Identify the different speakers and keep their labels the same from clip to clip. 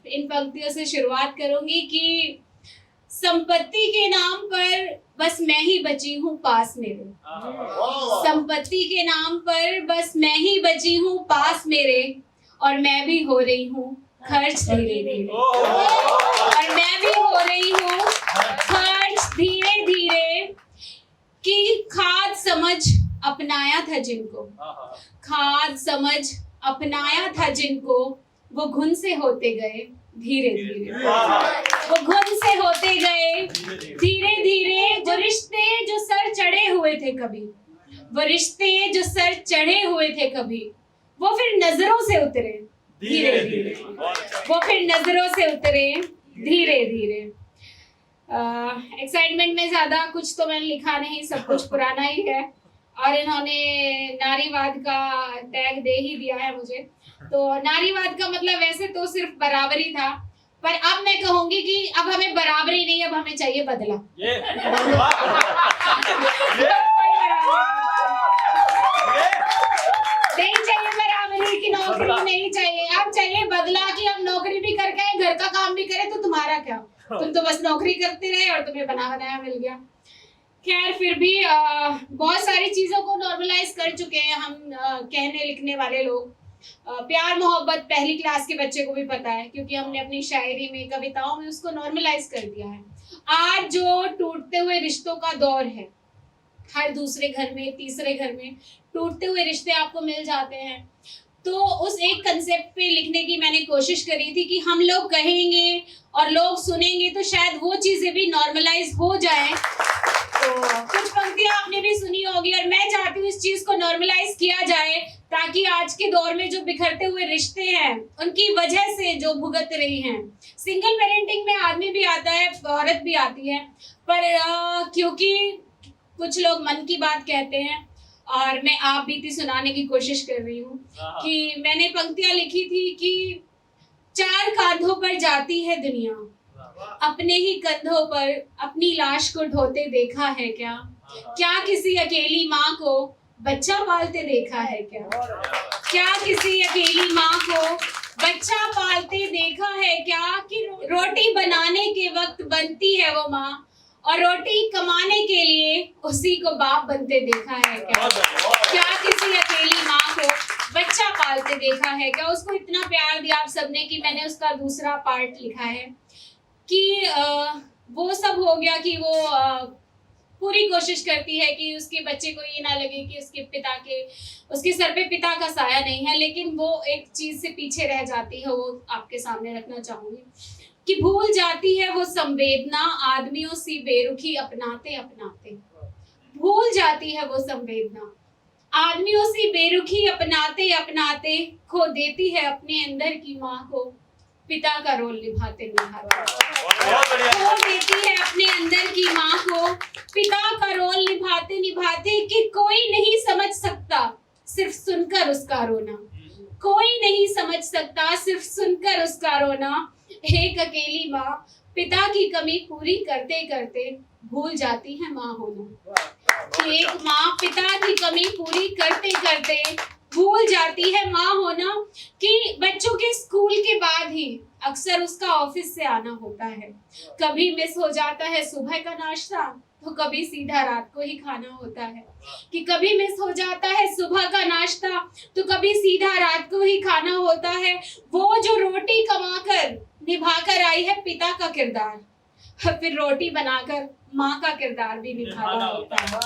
Speaker 1: इन पंक्तियों से शुरुआत करूंगी कि संपत्ति के नाम पर बस मैं ही बची हूँ पास मेरे। संपत्ति के नाम पर बस मैं ही बची हूँ पास मेरे, और मैं भी हो रही हूँ खर्च धीरे धीरे। और मैं भी हो रही हूँ खर्च धीरे धीरे, कि खाद समझ अपनाया था जिनको, खाद समझ अपनाया था जिनको, वो घुन से होते गए धीरे धीरे। वो घुन से होते गए धीरे धीरे। वो रिश्ते जो सर चढ़े हुए थे कभी, वो रिश्ते जो सर चढ़े हुए थे कभी, वो फिर नजरों से उतरे धीरे धीरे। वो फिर नजरों से उतरे धीरे धीरे। एक्साइटमेंट में ज्यादा कुछ तो मैंने लिखा नहीं, सब कुछ पुराना ही है, और इन्होंने नारीवाद का टैग दे ही दिया है मुझे। तो नारीवाद का मतलब वैसे तो सिर्फ बराबरी था, पर अब मैं कहूंगी कि अब हमें बराबरी नहीं, अब हमें चाहिए बदला। नहीं चाहिए बराबरी की नौकरी, नहीं चाहिए, अब चाहिए बदला कि हम नौकरी भी करके घर का काम भी करें तो तुम्हारा क्या, तुम तो बस नौकरी करते रहे और तुम्हें बना बनाया मिल गया। खैर फिर भी बहुत सारी चीजों को नॉर्मलाइज कर चुके हैं हम, कहने लिखने वाले लोग। प्यार मोहब्बत पहली क्लास के बच्चे को भी पता है, क्योंकि हमने अपनी शायरी में, कविताओं में उसको नॉर्मलाइज कर दिया है। आज जो टूटते हुए रिश्तों का दौर है, हर दूसरे घर में, तीसरे घर में टूटते हुए रिश्ते आपको मिल जाते हैं। तो उस एक कंसेप्ट पे लिखने की मैंने कोशिश करी थी कि हम लोग कहेंगे और लोग सुनेंगे तो शायद वो चीजें भी नॉर्मलाइज हो जाएं। तो कुछ पंक्तियां आपने भी सुनी होगी, और मैं चाहती हूँ इस चीज को नॉर्मलाइज किया जाए, ताकि आज के दौर में जो बिखरते हुए रिश्ते हैं, उनकी वजह से जो भुगत रही हैं, सिंगल पेरेंटिंग में आदमी भी आता है, औरत भी आती है, पर क्योंकि कुछ लोग मन की बात कहते हैं, और मैं आप बीती सुनाने की कोशिश कर रही हूँ कि मैंने पंक्तियां लिखी थी कि 4 कांधों पर जाती है दुनिया, अपने ही कंधों पर अपनी लाश को ढोते देखा है क्या? क्या किसी अकेली माँ को बच्चा पालते देखा है क्या? क्या किसी अकेली माँ को बच्चा पालते देखा है क्या? कि रोटी बनाने के वक्त बनती है वो माँ, और रोटी कमाने के लिए उसी को बाप बनते देखा है क्या? क्या किसी अकेली माँ को बच्चा पालते देखा है क्या? उसको इतना प्यार दिया आप सबने कि मैंने उसका दूसरा पार्ट लिखा है कि वो सब हो गया कि वो पूरी कोशिश करती है कि उसके बच्चे को ये ना लगे कि उसके सर पे पिता का साया नहीं है, लेकिन वो एक चीज से पीछे रह जाती है, वो आपके सामने रखना चाहूंगी कि भूल जाती है वो संवेदना आदमियों सी बेरुखी अपनाते अपनाते। भूल जाती है वो संवेदना आदमियों सी बेरुखी अपनाते अपनाते, खो देती है अपने अंदर की माँ को पिता का रोल निभाते निभाते। खो देती है अपने अंदर की माँ को पिता का रोल निभाते निभाते, कि कोई नहीं समझ सकता सिर्फ सुनकर उसका रोना, कोई नहीं समझ सकता सिर्फ सुनकर उसका रोना। एक अकेली माँ पिता की कमी पूरी करते करते भूल जाती है माँ होना। एक माँ पिता की कमी पूरी करते करते भूल जाती है माँ होना, कि बच्चों के स्कूल के बाद ही अक्सर उसका ऑफिस से आना होता है। कभी मिस हो जाता है सुबह का नाश्ता, तो कभी सीधा रात को ही खाना होता है, कि कभी मिस हो जाता है सुबह का नाश्ता, तो कभी सीधा रात को ही खाना होता है। वो जो रोटी कमाकर निभाकर आई है पिता का किरदार, फिर रोटी बनाकर माँ का किरदार भी निभाना होता है,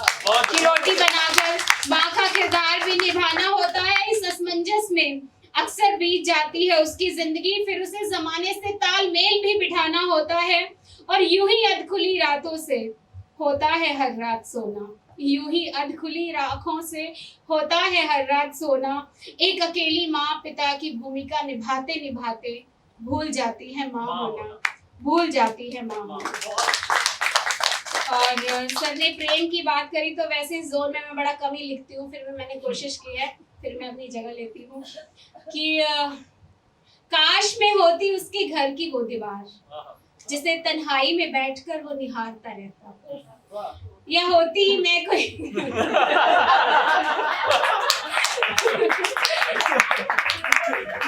Speaker 1: कि रोटी बनाकर माँ का किरदार भी निभाना होता है। इस असमंजस में अक्सर बीत जाती है उसकी जिंदगी, फिर उसे जमाने से तालमेल भी बिठाना होता है, और यूं ही अधखुली रातों से होता है हर रात सोना, यूं ही अधखुली आँखों से होता है हर रात सोना। एक अकेली माँ पिता की भूमिका निभाते निभाते भूल जाती है माँ होना, भूल जाती है माँ होना। और सर ने प्रेम की बात करी, तो वैसे इस जोन में मैं बड़ा कम ही लिखती हूँ, फिर भी मैंने कोशिश की है, फिर मैं अपनी जगह लेती हूँ कि काश में होती उसके घर की वो दीवार, जिसे तन्हाई में बैठकर वो निहारता रहता, या होती मैं कोई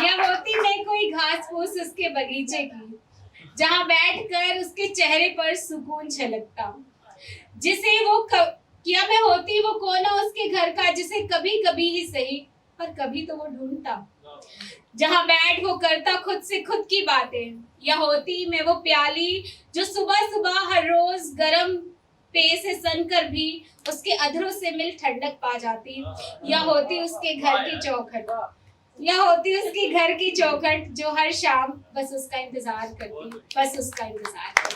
Speaker 1: या होती मैं कोई घास फूस उसके बगीचे बगीचे की, जहाँ बैठकर उसके चेहरे पर सुकून छलकता, जिसे वो किया मैं होती वो कोना उसके घर का, जिसे कभी कभी ही सही पर कभी तो वो ढूंढता, जहाँ बैठ वो करता खुद से खुद की बातें, या होती मैं वो प्याली जो सुबह सुबह हर रोज गरम पेय से सन कर भी उसके अधरों से मिल ठंडक पा जाती, या होती उसके घर की चौखट, या होती उसके घर की चौखट जो हर शाम बस उसका इंतजार करती, बस उसका इंतजार करती।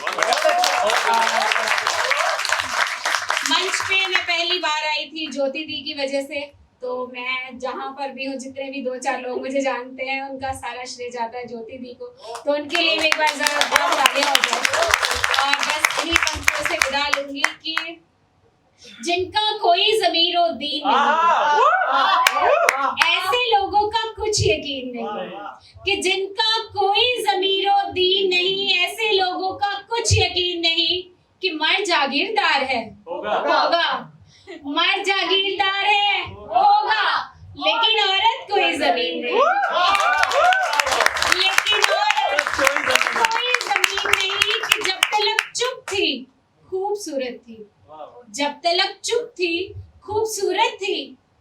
Speaker 1: मंच पे मैं पहली बार आई थी ज्योति दी की वजह से, तो मैं जहाँ पर भी हूँ, जितने भी 2-4 लोग मुझे जानते हैं, उनका सारा श्रेय जाता है ज्योति दी को, तो उनके लिए मैं एक बार जरा तालियां हो जाए। और बस इन्हीं पंक्तियों से विदा लूंगी कि जिनका कोई ज़मीर व दीन नहीं, ऐसे लोगों का कुछ यकीन नहीं, कि जिनका कोई ज़मीर व दीन नहीं, ऐसे लोगों का कुछ यकीन नहीं, कि मर्द जागीरदार है होगा, मर्द जागीरदार है होगा, लेकिन औरत कोई जमीन नहीं, लेकिन औरत कोई जमीन नहीं, कि जब तलक चुप थी खूबसूरत थी, जब तलक चुप थी खूबसूरत थी,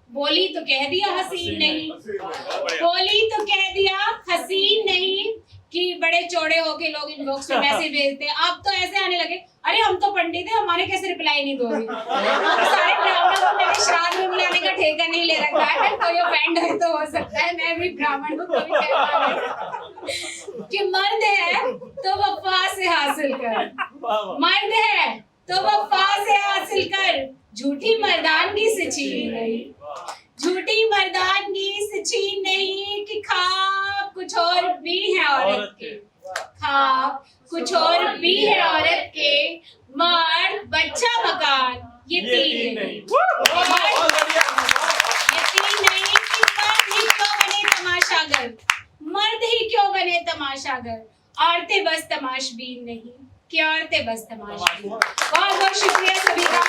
Speaker 1: बोली तो कह दिया हसीन नहीं, बोली तो कह दिया हसीन नहीं, कि बड़े चौड़े होके लोग इनबॉक्स में मैसेज भेजते हैं, अब तो ऐसे आने लगे, अरे हम तो पंडित हैं, हमारे कैसे रिप्लाई नहीं दोगे। सारे ब्राह्मणों को मैंने श्राद्ध में बुलाने का ठेका नहीं ले रखा है, कोई ऑफेंड है तो हो सकता है, मैं भी ब्राह्मण हूँ, कोई कहता है कि मर्द है तो वफा से हासिल कर, मर्द है तो वफा से हासिल कर, झूठी मर्दानगी से छीन नहीं, झूठी मर्दानगी से छीन नहीं, कि ख्वाब कुछ और भी है औरत के, ख्वाब कुछ और भी है औरत के, मर्द बच्चा मकान ये तीन नहीं, ये तीन नहीं, कि मर्द ही क्यों बने तमाशागर, मर्द ही क्यों बने तमाशागर, औरतें बस तमाशबीन नहीं, कि औरतें बस तमाशबीन। बहुत बहुत शुक्रिया सभी का।